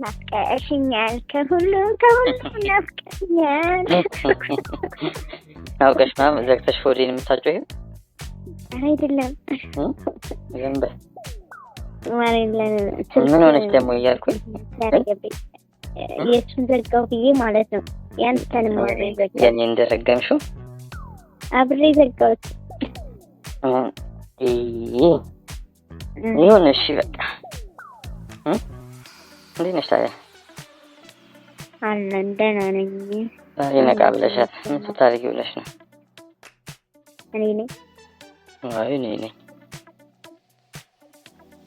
ናፍቀሽኛል ከሁሉ ናፍቀሽኛል። አውቀሽ ነው ዘግተሽ ፎዲን የምታጨው? ይሄ አይደለም ዝም በይ ማለት ምን ሆነሽ ደግሞ እያልኩኝ የእሱን ዘጋው ብዬ ማለት ነው። ያንተንም አብሬ ዘጋው። የኔ እንደረገምሽው አብሬ ዘጋሁት። ይሁን እሺ በቃ እንዴት ነሽ ታዲያ? አለን ደህና ነኝ። ዛሬ ነቃ ብለሻል። ምን ስታደርጊ ብለሽ ነው? እኔ ነኝ። አይ እኔ ነኝ።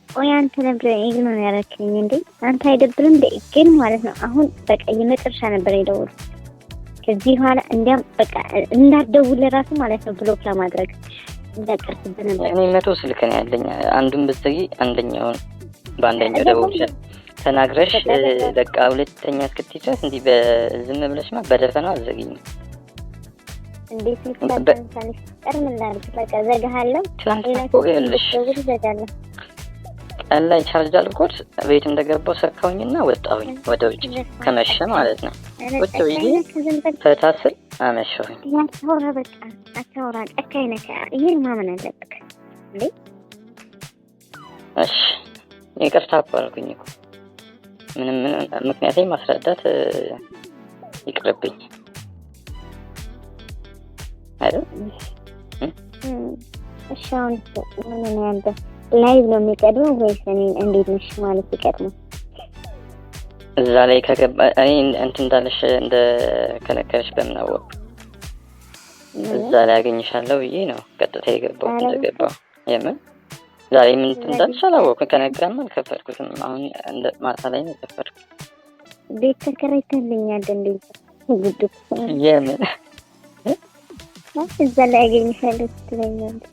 ቆይ አንተ ነበር ኢግኖር ያደረክኝ እንዴ? አንተ አይደብርም እንዴ? ግን ማለት ነው አሁን በቃ የመጨረሻ ነበር የደወልኩት። ከዚህ በኋላ እንዲያም በቃ እንዳትደውል ራሱ ማለት ነው ብሎክ ለማድረግ እንዳቀርብህ ነበር። እኔ 100 ስልክ ነው ያለኝ። አንዱን ብትዘጊ አንደኛውን በአንደኛው ደውልሽ ተናግረሽ በቃ ሁለተኛ እስክትይዘት እንዲህ በዝም ብለሽማ በደፈናው አዘግኝ እንዴ? ስልክ ታንሳለሽ ቀርምላል በቃ ዘጋሃለሁ። ሌላ ደውል ዘጋለሁ። ቀን ላይ ቻርጅ አድርጎት ቤት እንደገባው ሰካውኝና ወጣሁኝ ወደ ውጭ ከመሸ ማለት ነው። ወጣ ብዬ ፈታስል አመሸሁኝ። ያተወራ በቃ አተወራ ጨካኝ ነህ። ይሄን ማመን አለብህ እንዴ? እሺ ይቅርታ እኮ አልኩኝ እኮ ምንም ምክንያቴን ማስረዳት ይቅርብኝ አይደል? እሺ አሁን ምን ነው ያንተ ላይቭ ነው የሚቀድመው ወይስ እኔ እንዴት ነሽ ማለት ይቀድመው? እዛ ላይ ከገባ እኔ እንትን እንዳለሽ እንደ ከነገረሽ በምን አወቅ? እዛ ላይ አገኝሻለሁ ብዬ ነው ቀጥታ የገባው እንደገባው። የምን ዛሬ ምን እንዳልሽ አላወቅኩም። ከነገረም አልከፈትኩትም። አሁን እንደ ማታ ላይ ነው የከፈትኩት። ቤት ተከራይተልኛል እንዴ? ጉድ የምን እዛ ላይ አገኝሻለሁ ትለኛለህ?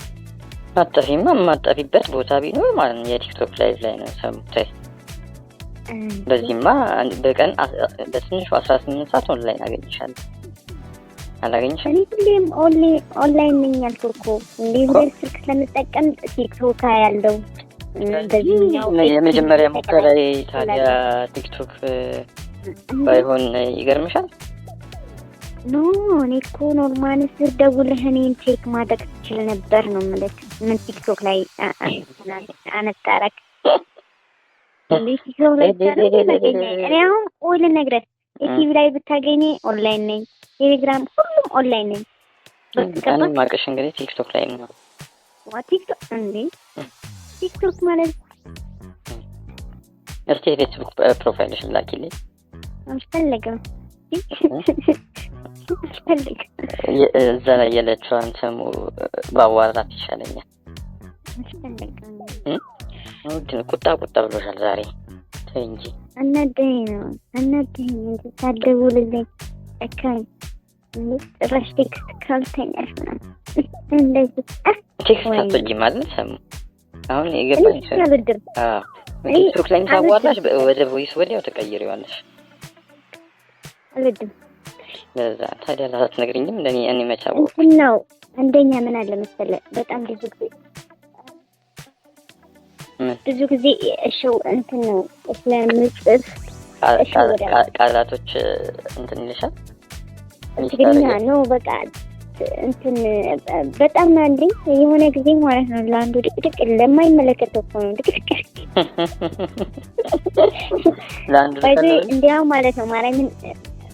አጣፊማ የማጣፊበት ቦታ ቢኖር ማለት ነው የቲክቶክ ላይቭ ላይ ነው ሰምተሽ። በዚህማ በቀን በትንሹ 18 ሰዓት ኦንላይን አገኝሻለሁ። አላገኝሽም? ሁሌም ኦንላይን ነኝ ያልኩህ እኮ እንዴ። ሁሌም ስልክ ስለምጠቀም ቲክቶክ ያለው የመጀመሪያ ሙከራዬ ታዲያ ቲክቶክ ባይሆን ይገርምሻል። ኖ እኔ እኮ ኖርማል ስደውልህ እኔን ቼክ ማድረግ ትችል ነበር ነው የምልህ። ምን ቲክቶክ ላይ አነጣረክ እንዴ? ቲክቶክ ላይ እኔ አሁን ቆይ ልነግርህ፣ ዩቲዩብ ላይ ብታገኘ ኦንላይን ነኝ፣ ቴሌግራም ሁሉም ኦንላይን ነኝ። እኔ ማቀሽ እንግዲህ ቲክቶክ ላይ ነው። ቲክቶክ እንዴ? ቲክቶክ ማለት እስቲ ፌስቡክ ፕሮፋይልሽ ላኪልኝ። አልፈለግም እዛ ላይ የለችዋን ስሙ ባዋራት ይሻለኛል። ቁጣ ብሎሻል ዛሬ። ተይ እንጂ አናደኝ እንጂ ሳትደውልልኝ ጨካኝ ጭራሽ ቴክስት ካልተኛሽ ምናምን እንደዚህ ቴክስት አትወጂ ማለት ሰሙ። አሁን የገባኝ ቲክቶክ ላይ ታዋራሽ ወደ ቮይስ ወዲያው ተቀይሪዋለሽ። አልወድም። ለዛ ታዲያ አትነግሪኝም? እኔ መቻው ነው አንደኛ ምን አለ መሰለህ፣ በጣም ብዙ ጊዜ እሺው እንትን ነው ስለምጽፍ ቃላቶች እንትን ይልሻል። ትግርኛ ነው በቃ እንትን በጣም አንዴ የሆነ ጊዜ ማለት ነው ለአንዱ ድቅድቅ ለማይመለከተው እኮ ነው ድቅድቅ ለአንዱ እንዲያው ማለት ነው ማርያምን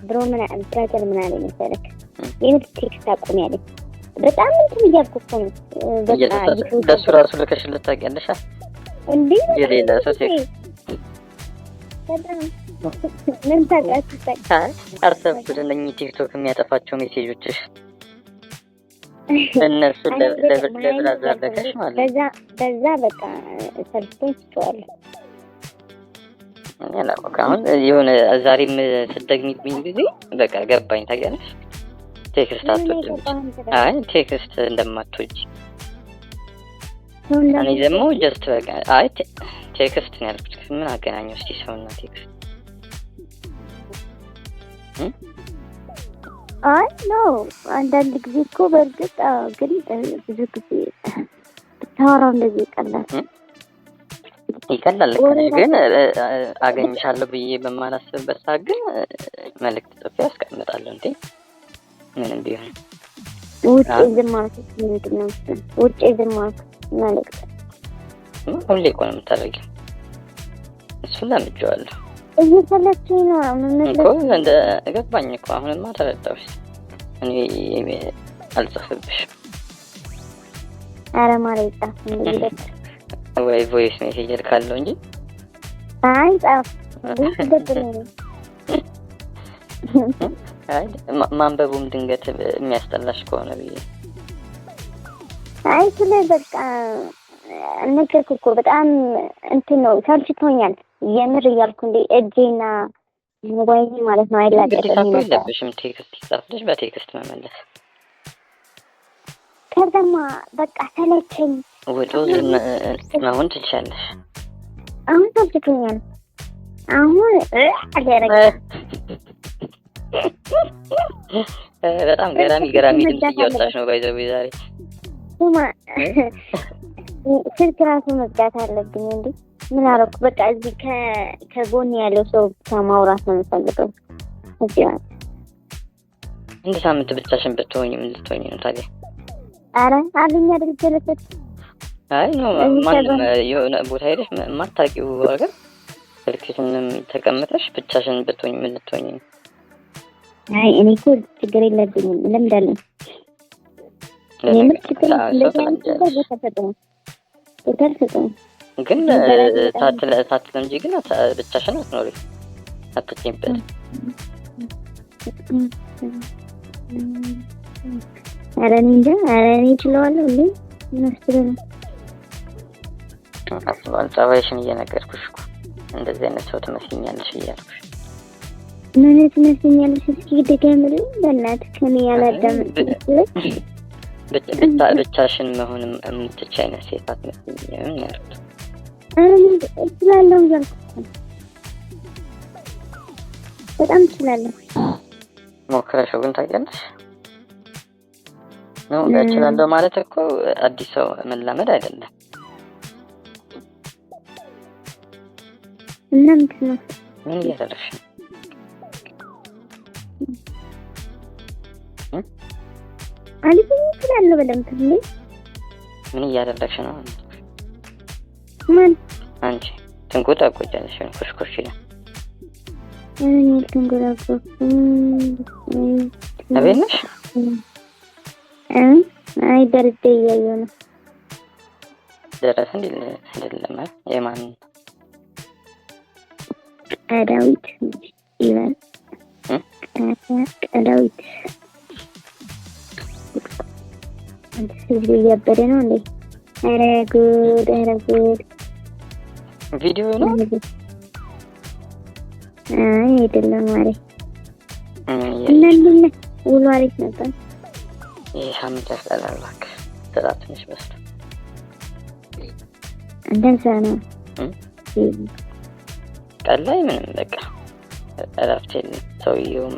ብሮ ምን ብራዘር ምን አለ መሰለህ የምን ቴክስት አቁም ያለኝ በጣም እንትን እያልኩ እኮ ነው በቃ ደሱ ራሱ ልከሽለት ታውቂያለሽ እንዴ? የሌላ ሰው ቴክስት ምን ታውቃለህ? አርሰብኩት እነኚህ ቲክቶክ የሚያጠፋቸው ሜሴጆችሽ እነሱ ለብራዘር ልከሽ ማለት በዛ በቃ ሰርቶኝ ትተዋለህ። አሁን የሆነ ዛሬም ስትደግሚብኝ ጊዜ በቃ ገባኝ። ታውቂያለሽ ቴክስት አትወጂም። አይ ቴክስት እንደማትወጂ እኔ ደግሞ ጀስት በቃ አይ ቴክስት ነው ያልኩት። ምን አገናኘው እስቲ ሰውና ቴክስት? አይ ነው አንዳንድ ጊዜ እኮ በእርግጥ ግን ብዙ ጊዜ ብታወራው እንደዚህ ቀላል ይቀላል ግን አገኝሻለሁ ብዬ በማላስብበት ሰዓት ግን መልእክት ጽፌ አስቀምጣለሁ። እንዴ ምንም ቢሆን ውጭ ዝም አልኩት። ምንድን ነው ውጭ ዝም አልኩት መልእክት ሁሌ እኮ ነው የምታደርጊው። እሱን ለምጄዋለሁ እየፈለግሽኝ ነው እኮ እንደ ገባኝ እኮ አሁንማ ተረዳሁሽ። እኔ አልጽፍብሽም። ኧረ ማርያም ጻፍ እንደዚህ ወይ ቮይስ ሜሴጅ ልካለሁ እንጂ አይ ጻፍ እንደዚህ አይ ማንበቡም ድንገት የሚያስጠላሽ ከሆነ ብዬ አይ ስለ በቃ ነገርኩ እኮ በጣም እንትን ነው ሰልችቶኛል። የምር እያልኩ እንደ እጄና ሞባይል ማለት ነው አይላቀቅም። የለብሽም ቴክስት ይጻፍልሽ በቴክስት መመለስ። ከዛማ በቃ ሰለቸኝ። ወዶ አሁን ትችያለሽ። አሁን ሰልችቶኛል። አሁን አለረጋ በጣም ገራሚ ድምፅ እያወጣሽ ነው። ባይዘው ዛሬ ማ ስልክ ራሱ መዝጋት አለብኝ እንዴ? ምን አደረኩ? በቃ እዚህ ከጎን ያለው ሰው ብቻ ማውራት ነው የምፈልገው። እዚህ እንደ ሳምንት ብቻሽን ብትሆኚ ምን ልትሆኚ ነው ታዲያ? አረ አለኝ አይደል ተለፈት። አይ ነው ማንም የሆነ ቦታ ሄደሽ የማታውቂው ሀገር ስልክሽንም ተቀምጠሽ ብቻሽን ብትሆኚ ምን ልትሆኚ ነው? አይ እኔ እኮ ችግር የለብኝም ለምዳለሁ። ግን ሳትለምጂ ግን ብቻሽን አትኖሪ አትችይበት። ኧረ እኔ እንጃ። ኧረ እኔ እችለዋለሁ እንዴ መስሎኝ ነው። አስባል ጸባይሽን እየነገርኩሽ እኮ እንደዚህ አይነት ሰው ትመስኛለሽ እያልኩሽ። ምን ትመስኛለሽ? እስኪ ድገምልኝ በእናትህ። ከኔ ያላዳመጥኩት ብቻሽን መሆንም የምትችይ አይነት ሴት አትመስኝም ያልኩት። እችላለሁ እያልኩት በጣም እችላለሁ። ሞክረሽው ግን ታውቂያለሽ? ነው እችላለሁ ማለት እኮ አዲስ ሰው መላመድ አይደለም። እና ምንድን ነው? ምን እያደረግሽ ነው? አልኩኝ እችላለሁ በደምብ እንዴ። ምን እያደረግሽ ነው? ምን አንቺ ትንጎዳጎጃለሽ ኩሽኩሽ ይላል። እኔ ትንጎዳጎጅ አቤት ነሽ? አይ ደረጃ እያየሁ ነው። ደረሰ አይደለም የማን ቀዳዊት ይላል። ቀዳዊት አንተ እያበደ ነው እንዴ? ኧረ ጉድ ኧረ ጉድ። ቪዲዮ ነው? አይ አይደለም ማለት እና ውሎ አሪፍ ነበር። ይሄ ሳምንት ያስጠላል እባክህ። ስራ ትንሽ በስቶ እንደዛ ነው። ቀን ላይ ምንም በቃ እረፍት የለም። ሰውዬውም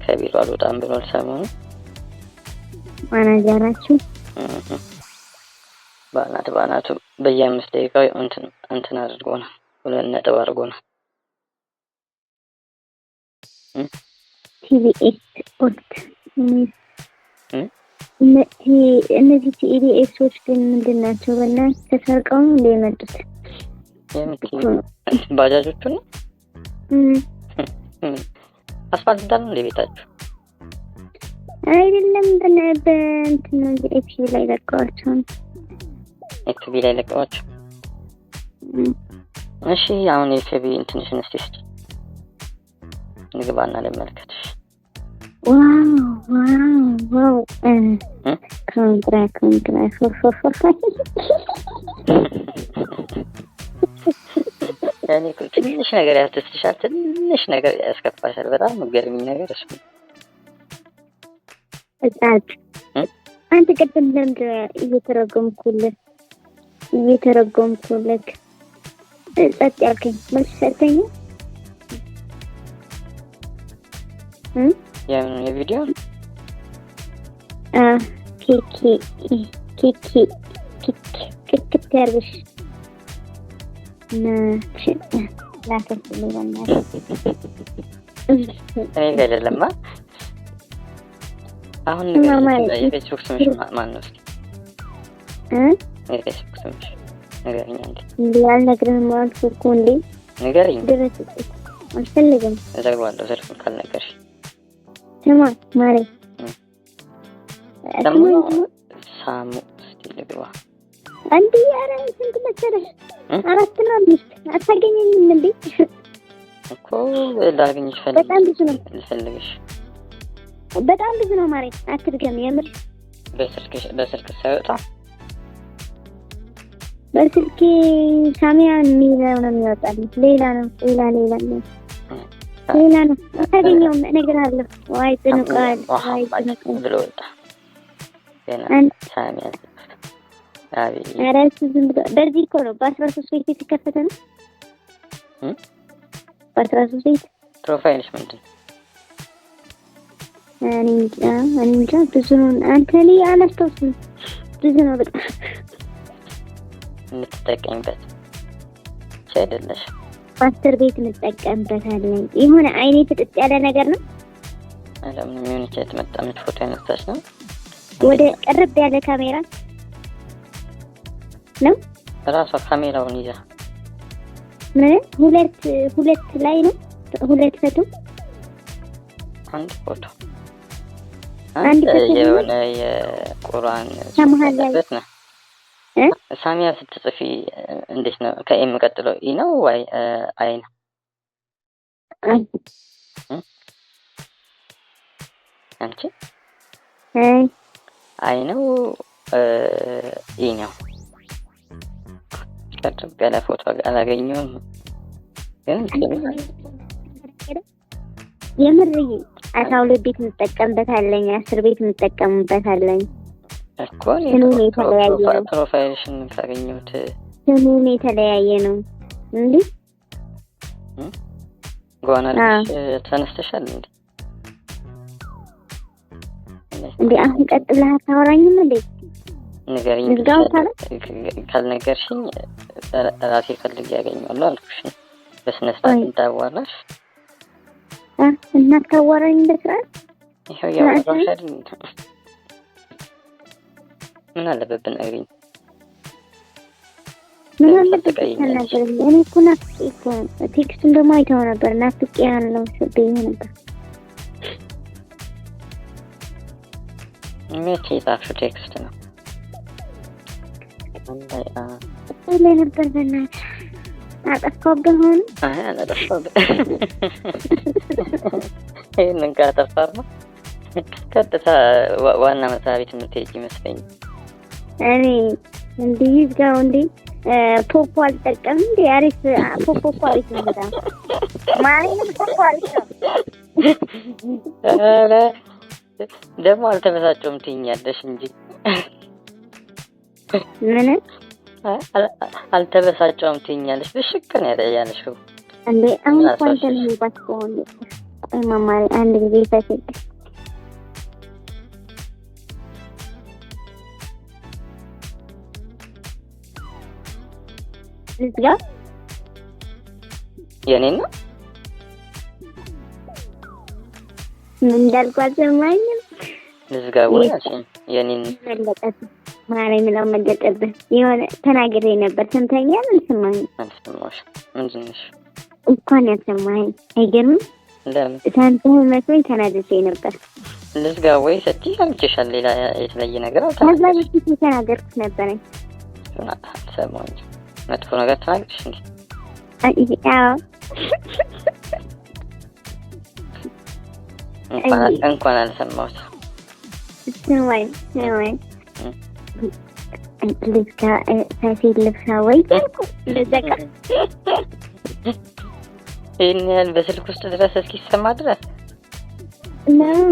ከቢሮ አልወጣም ብሏል ሰሞኑን። ማናጀራችሁ ባናቱ በየ5 ደቂቃው እንትን አድርጎናል። 2 ነጥብ አድርጎናል። ቲቪኤስ ኦልት እነዚህ ቲቪኤሶች ግን ምንድን ናቸው? በእናትህ ተሰርቀው ነው እንደ የመጡት? ባጃጆቹ ነው። አስፋልት ዳር ነው እንደ ቤታችሁ? አይደለም በእንትን ነው እንጂ ኤክስቢ ላይ ለቀዋቸው ነው። ኤክስቢ ላይ ለቀዋቸው። እሺ አሁን ኤክስቢ እንትንሽን እስቲ ስጪ ንግባና ልመልከትሽ። ዋው ኮንግራ ያኔ ትንሽ ነገር ያስደስትሻል፣ ትንሽ ነገር ያስከፋሻል። በጣም የሚገርምኝ ነገር እሱ ነው። አንተ ቅድም ለምንድን እየተረጎምኩልህ ጸጥ ያልከኝ? መልስ ሰጠኝ። የቪዲዮ ኬክ ያርግሽ። እኔ ጋር አይደለማ። አሁን የፌስቡክ ስምሽ ማን ነው? እስኪ የፌስቡክ ስምሽ ንገሪኝ እንዴ። አልነግርህም አልኩህ እኮ እንዴ። ንገሪኝ። አልፈልግም። እዘግባለሁ ስልኩን ካልነገርሽ። ስማ ማሬ ሳሙ እስኪ ልግባ። አንዴ ኧረ ስንት መሰለሽ? 4 እና 5 አታገኘኝም እንዴ? እኮ ላገኝሽ ፈልጌ በጣም ብዙ ነው። ልፈልግሽ በጣም ብዙ ነው ማሬ። አትድገም የምር። በስልክ ሳይወጣ በስልኬ ሳሚያ የሚለው ነው የሚወጣልኝ። ሌላ ነው። አታገኘውም። እነግርሃለሁ። ዋይ ጥንቃል ብሎ ወጣ። ሳሚያ አቤት። ኧረ እሱ ዝም ብሎ በዚህ እኮ ነው። በ13 ቤት የተከፈተ ነው። በ13 ቤት ፕሮፋይልሽ ምንድን ነው? እኔ እንጃ ብዙ ነው። አንተ ላይ አላስታውስም። ብዙ ነው በጣም የምትጠቀሚበት አይደለሽ? ማስተር ቤት እንጠቀምበታለን። የሆነ አይኔ ፍጥጥ ያለ ነገር ነው። ለምን የሆነች የተመጣመች ፎቶ ያነሳች ነው። ወደ ቀረብ ያለ ካሜራ ነው። ራሷ ካሜራውን ይዛ ምን ሁለት ላይ ነው። ሁለት ፎቶ አንድ ፎቶ አንድ የሆነ የቁርአን ሰማሃል ላይ ነው። ሳሚያ ስትጽፊ እንዴት ነው? ከኤም ቀጥሎ ኢ ነው ወይ አይ ነው? አንቺ አይ ነው ኢ ነው? ቀጥታ ያለ ፎቶ አላገኘሁም ግን የምርዬ 12 ቤት እንጠቀምበታለን። 10 ቤት እንጠቀምበታለን እኮ ስሙን የተለያየ ነው። ፕሮፋይልሽን ካገኘሁት ስሙን የተለያየ ነው እንዴ? ጓናልሽ ተነስተሻል እንዴ? እንዴ አሁን ቀጥለህ አታወራኝም እንዴ? ንገሪኝ። ካልነገርሽኝ ራሴ ፈልጌ ያገኘዋለሁ አልኩሽ። በስነ ስርዓት እንዳዋራሽ እና ታዋራኝ በስርዓት ይሄው ያወራሽ አይደል? ምን አለበት ብትነግሪኝ? ምን አለበት ብትነግሪኝ? እኔ እኮ ናፍቄ እኮ ቴክስቱን ደግሞ አይተኸው ነበር። ናፍቄ ያለው ስብኝ ነበር። መቼ የጻፍሽው ቴክስት ነው? ላይ ነበር። በእናትህ አጠፋሁብህ። ሆነ አላጠፋሁብህ። ይሄንን ካጠፋማ ቀጥታ ዋና መስሪያ ቤት የምትሄጂ ይመስለኝ። እኔ እንዲህ ይዝጋው እንዴ? ፖፖ አልጠቀምም እንዴ? አሪፍ ፖፖ አሪፍ ነው በጣም ማለኝ። ፖፖ አሪፍ ነው። ኧረ ደግሞ አልተበሳጨሁም ትይኛለሽ እንጂ ምን አልተበሳጨሁም ትይኛለሽ። ብሽቅ ነው ያለሽው እንዴ? አሁን ኳንተ ነው ባስቆኝ። ቆይ ማማሪ አንድ ጊዜ ፈትል ልዝጋ። የኔን ነው ምን እንዳልኳት ሰማኝም። ልዝጋ ወይ አልሽኝ? የኔን መለጠት ማሪ ምንም መለጠብህ የሆነ ተናግሬ ነበር። ሰምተኛል? አልሰማሁሽ። ምንድን ነሽ? እንኳን ያልሰማኸኝ አይገርምም? ለምን ሳንተህ መስሎኝ ተናድጄ ነበር። ልዝጋ ወይ ስትይ ሰምቼሻል። ሌላ የተለየ ነገር አልተናገርኩት። የተናገርኩት ነበረኝ። አልሰማሁኝ። መጥፎ ነገር ተናግረሽ እንዴ? አዎ እንኳን አልሰማሁት። ስማኝ ልዝጋ ፋሲል ልብሳ ወይ ልዘጋ። ይህን ያህል በስልክ ውስጥ ድረስ እስኪሰማ ድረስ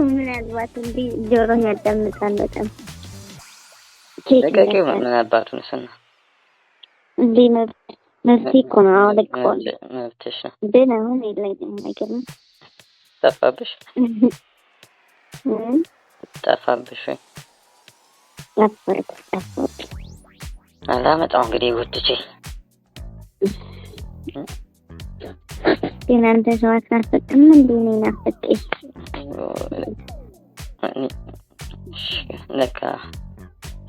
ምናልባት እንዲህ ጆሮ ያዳምጣል። በጣም ለቀቂው ምን አባቱን ስና እንዲህ መብቴ እኮ ነው። አሁን ለቀቀው መብትሽ ነው። ግን አሁን የለኝም። አይገርምም? ጠፋብሽ ጠፋብሽ ወይ? ጠፋብኝ። አላመጣው እንግዲህ ጉድቼ ግን አንተ ሰው አትናፍቅም እንዴ? እኔ ናፍቄሽ ለካ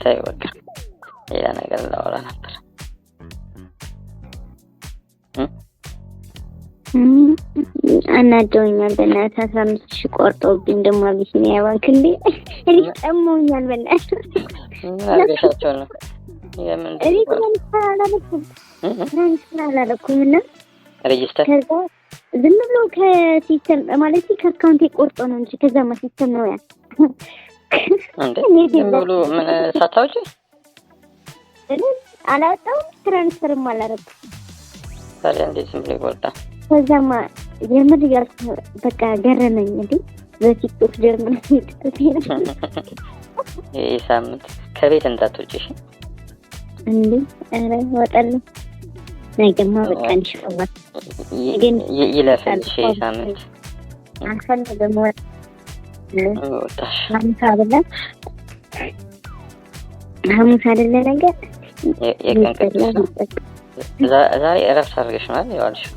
ተይ በቃ ሌላ ነገር ላወራ ነበር። አናደውኛል በእናትህ 15,000 ቆርጦብኝ ደግሞ አቢሲኒያ ባንክ እንዴ እኔ ጠሞኛል በእናትህ አገሻቸው ነው የምን እኔ ትራንስፈር አላደረኩም እና ሬጂስተር ከዛ ዝም ብሎ ከሲስተም ማለት ከአካውንቴ ቆርጦ ነው እንጂ ከዛማ ሲስተም ነው ያ እንዴ ዝም ብሎ ምን ሳታውጪ አላወጣሁም ትራንስፈርም አላደረኩም። ታዲያ እንዴት ዝም ብሎ ይቆርጣል? ከዛማ የምር ያልኩ በቃ ገረመኝ እንዴ በቲክቶክ ጀርመን ይሄ ሳምንት ከቤት እንዳትወጪ እንዴ አረ ወጣለሁ ነገማ በቃ እንሽፈዋ ግን ይለፈልሽ ሳምንት አልፈልግም ወጣሽ ሐሙስ አይደለ ነገር የቀን ቅዱስ ነው። ዛሬ እረፍት አድርገሽ ነው አይደል የዋልሽው?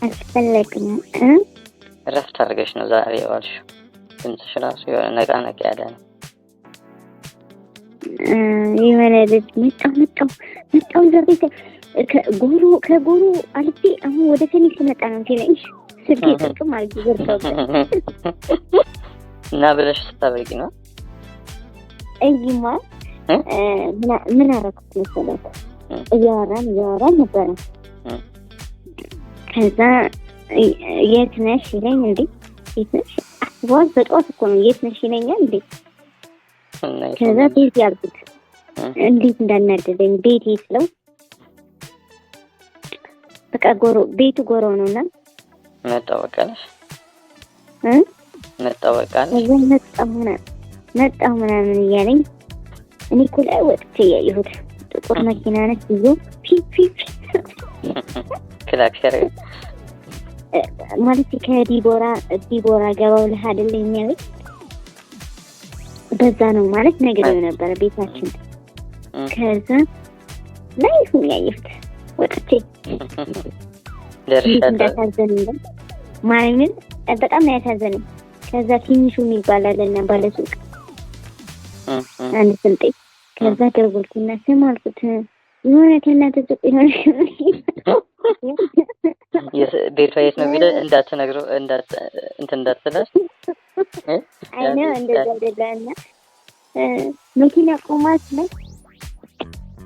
አስፈለግም እረፍት አድርገሽ ነው ዛሬ የዋልሽው። ድምፅሽ ራሱ የሆነ ነቃነቅ ያለ ነው። የሆነ ልጅ መጣው ዘቤት ከጎሮ አልፌ አሁን ወደ ሰሜን ስመጣ ነው ሲለኝ ስልኬ ጥቅም አድርጌ ዘርተውበት እና ብለሽ ስታበቂ ነው እይማ ምን አደረኩት መሰለህ? እያወራን ነበረ። ከዛ የት ነሽ ይለኝ እንዴ የት ነሽ አስቧል። በጠዋት እኮ ነው የት ነሽ ይለኛል እንዴ። ከዛ ቤት ያልኩት እንዴት እንዳናደደኝ ቤት ይስለው በቃ ቤቱ ጎሮ ነውና መጣው በቃለሽ መጣው በቃለሽ መጣው ምናምን እያለኝ እኔ እኮ ላይ ወጥቼ ያየሁት ጥቁር መኪና ነች ይዞ ፒፒ ክላክስ ያረገ ማለት ከዲቦራ ገባው ለሃደለኝ ያለኝ በዛ ነው ማለት ነገር ነበር ቤታችን። ከዛ ላይ ያየሁት ወጥቼ እንዳታዘነኝ ማርያምን በጣም ነው ያሳዘነኝ። ከዛ ትንሹ የሚባላለና ባለሱቅ አንድ ስልጤ ከዛ ደወልኩና ስም አልኩት የሆነ ከእናንተ ሱቅ የሆነ ቤቷ የት ነው ቢለ እንዳትነግረው እንዳትለሽ አይ ነው እንደዛ አይደለና መኪና ቆማት ነው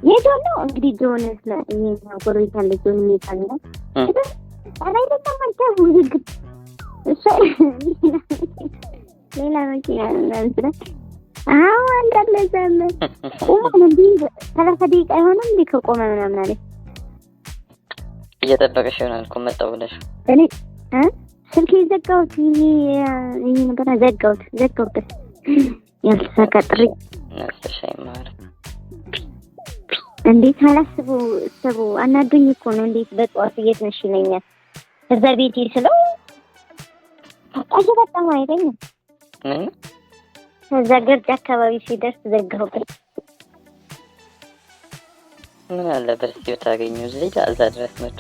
የጆን ነው እንግዲህ ጆንስ ነው ይሄኛው ጎረቤት አለ ጆን የሚባል ነው አላይ ለተመጣው ውዝግ እሺ ሌላ መኪና ነው አዎ አንዳለ ዘመን ቆመን እንዴ 30 ደቂቃ አይሆንም እንዴ ከቆመ ምናምን አለ እየጠበቀሽ ይሆናል እኮ መጣው ብለሽ እኔ ስልኬ ዘጋሁት ይሄ ነገር ዘጋሁት ያልተሳካ ጥሪ ነፍስሻይ ማለት እንዴት አላስቡ አናዱኝ እኮ ነው። እንዴት በጠዋት እየተነሽ ይለኛል እዛ ቤት ይስለው በጣም አይደለም እዛ ገርጃ አካባቢ ሲደርስ ዘጋሁት። ምን አለበት ታገኙ እዚህ እዛ ድረስ መጡ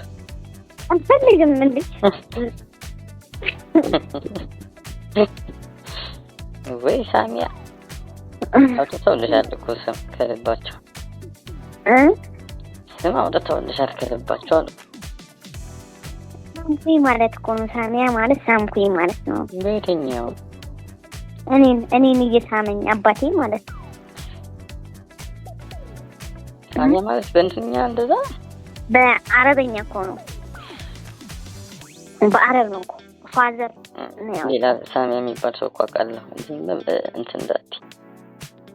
አልፈልግም እንዴ ወይ ሳሚያ አውጥተውልሻል እኮ ስም ከልባቸው ስም አውጥተውልሻል ከልባቸው አሉ። ሳምኩኝ ማለት እኮ ነው ሳሚያ ማለት ሳምኩኝ ማለት ነው። በየትኛው እኔን እየሳመኝ አባቴ ማለት ነው። ሳሚያ ማለት በእንትኛ እንደዛ በአረበኛ እኮ ነው በአረብ ነው እኮ ፋዘር ነው። ሌላ ሳሚያ የሚባል ሰው እኮ አውቃለሁ እንትን እንዳት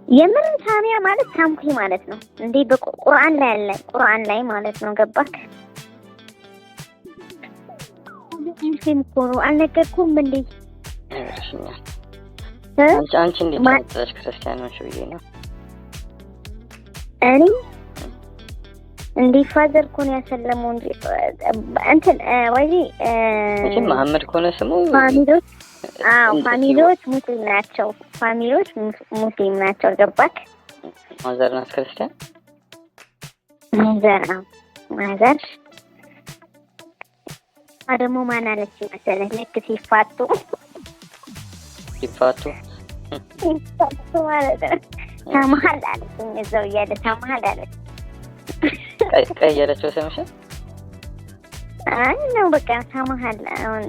የምን ሳሚያ ማለት ሳምኩኝ ማለት ነው እንዴ በቁርአን ላይ ማለት ነው። ገባክ? እንዴም እኮ ነው አልነገርኩም እንዴ አንቺ እንዴት ታውቂያለሽ? ክርስቲያኖች ብዬ ነው እኔ እንዴ ፋዘር ኮን ያሰለመው እንዴ እንትን ወይ መሐመድ ኮነ ስሙ ፋሚሊዎች ሙስሊም ናቸው። ገባክ? ማዘር ናት ክርስቲያን ማዘር ደግሞ ማን አለች መሰለህ ልክ ሲፋቱ ማለት ነው ታማሃል አለችኝ እዛው እያለ ታማሃል አለች ቀየረችው ሰምሽ አይ ነው በቃ ታማሃል አሁን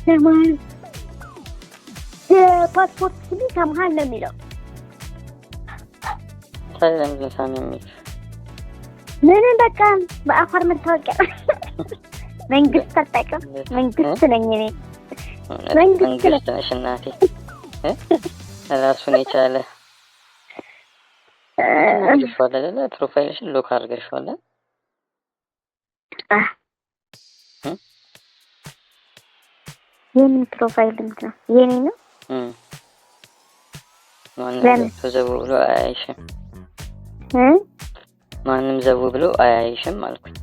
ታማሃል ፓስፖርት ሲል ታማሃል ነው የሚለው ታለም ለሳሚ የሚል ምን በቃ በአፋር መታወቂያ መንግስት ተጠቀም መንግስት ነኝ እኔ መንግስት ነሽ እናቴ ራሱን የቻለ ይፈለለ ፕሮፋይልሽን ሎክ አድርገሽዋል የምን ፕሮፋይል ነው የኔ ነው ማንም ዘው ብሎ አያይሽም ማንም ዘው ብሎ አያይሽም አልኩኝ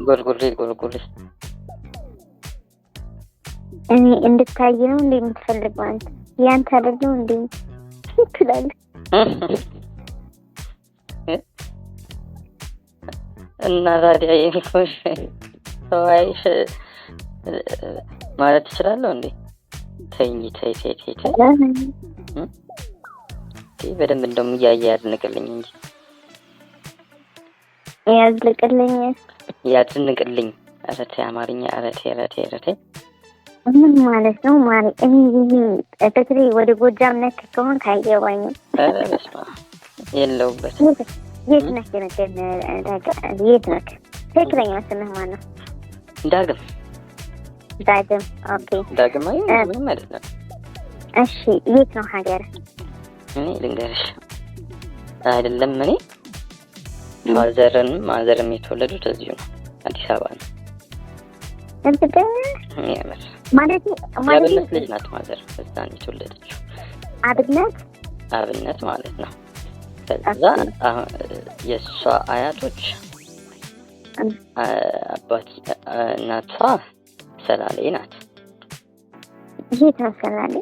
ጎልጎሌ እኔ እንድታይ ነው እንዴ የምትፈልገው አንተ ያንተ አይደለም እንዴ ትላለህ እና ታዲያ የሚቆሽ ሰዋይሽ ማለት ትችላለህ እንዴ ተይ በደንብ እንደውም ያድንቅልኝ እንጂ ያድንቅልኝ አረቴ አማርኛ አረቴ ምን ማለት ነው ማለት እኔ በተለይ ወደ ጎጃም ነክ ከሆነ ካየዋኝም የለውበት የት ነህ የት ነህ ትክክለኛ ስምህ ማን ነው ዳግም ኦኬ ዳግም ምንም አይደለም እሺ የት ነው ሀገር እኔ ልንገርሽ አይደለም እኔ ማዘርም የተወለዱት እዚሁ ነው አዲስ አበባ ነው ማለት ልጅ ናት ማዘር እዛ ነው የተወለደችው አብነት ማለት ነው ከዛ የእሷ አያቶች አባት እናቷ ሰላሌ ናት የት ነው ሰላሌ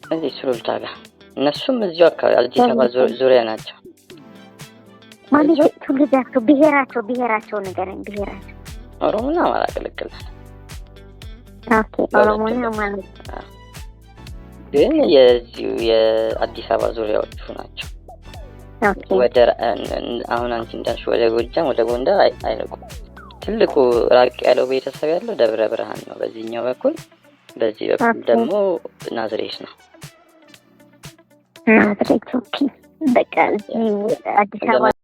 እዚህ ሱሉልታ ጋር እነሱም እዚሁ አካባቢ አዲስ አበባ ዙሪያ ናቸው ማለት ትውልዳቸው ብሔራቸው ንገረኝ ብሔራቸው ኦሮሞና አማራ ቅልቅል ኦኬ ኦሮሞና አማራ ግን የዚሁ የአዲስ አበባ ዙሪያዎቹ ናቸው ወደ አሁን አንቺ እንዳልሽ ወደ ጎጃም ወደ ጎንደር አይልቁም ትልቁ ራቅ ያለው ቤተሰብ ያለው ደብረ ብርሃን ነው በዚህኛው በኩል በዚህ በኩል ደግሞ ናዝሬት ነው ናዝሬት ኦኬ በቃ አዲስ አበባ